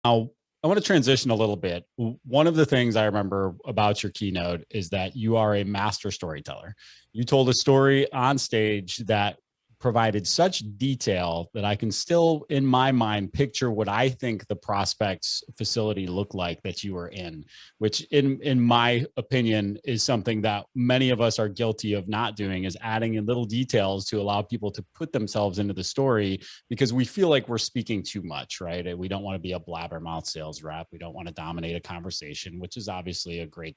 Now, I want to transition a little bit. One of the things I remember about your keynote is that you are a master storyteller. You told a story on stage that provided such detail that I can still, in my mind, picture what I think the prospect's facility looked like that you were in, which, in my opinion, is something that many of us are guilty of not doing, is adding in little details to allow people to put themselves into the story because we feel like we're speaking too much, right? We don't want to be a blabbermouth sales rep. We don't want to dominate a conversation, which is obviously a great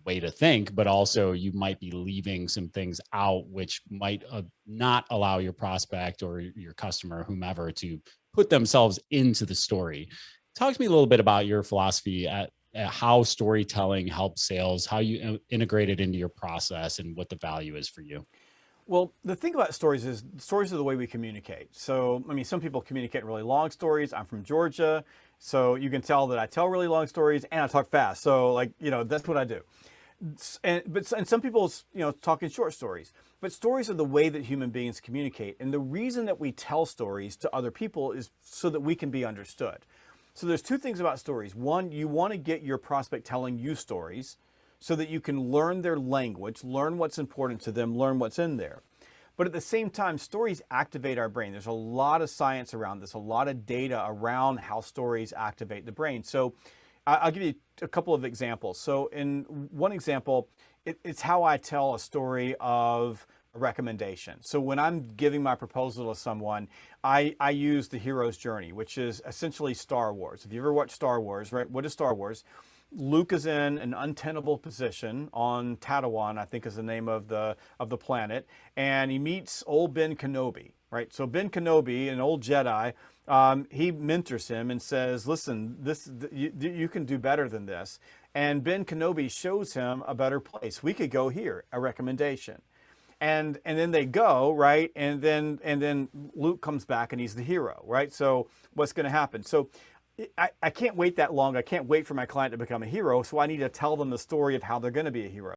way to think, but also you might be leaving some things out, which might not allow your prospect or your customer, whomever, to put themselves into the story. Talk to me a little bit about your philosophy at how storytelling helps sales, how you integrate it into your process, and what the value is for you. Well, the thing about stories is stories are the way we communicate. So, I mean, some people communicate really long stories. I'm from Georgia, so you can tell that I tell really long stories and I talk fast. So, like, that's what I do. And some people, talk in short stories. But stories are the way that human beings communicate. And the reason that we tell stories to other people is so that we can be understood. So there's two things about stories. One, you want to get your prospect telling you stories so that you can learn their language, learn what's important to them, learn what's in there. But at the same time, stories activate our brain. There's a lot of science around this, a lot of data around how stories activate the brain. So I'll give you a couple of examples. So in one example, it's how I tell a story of a recommendation. So when I'm giving my proposal to someone, I use the hero's journey, which is essentially Star Wars. If you ever watched Star Wars, right? What is Star Wars? Luke is in an untenable position on Tatooine, I think is the name of the planet, and he meets old Ben Kenobi, right? So Ben Kenobi, an old Jedi, he mentors him and says, "Listen, you can do better than this." And Ben Kenobi shows him a better place. We could go here, a recommendation. And then they go, right? And then Luke comes back and he's the hero, right? So what's going to happen? So I can't wait that long. I can't wait for my client to become a hero. So I need to tell them the story of how they're going to be a hero.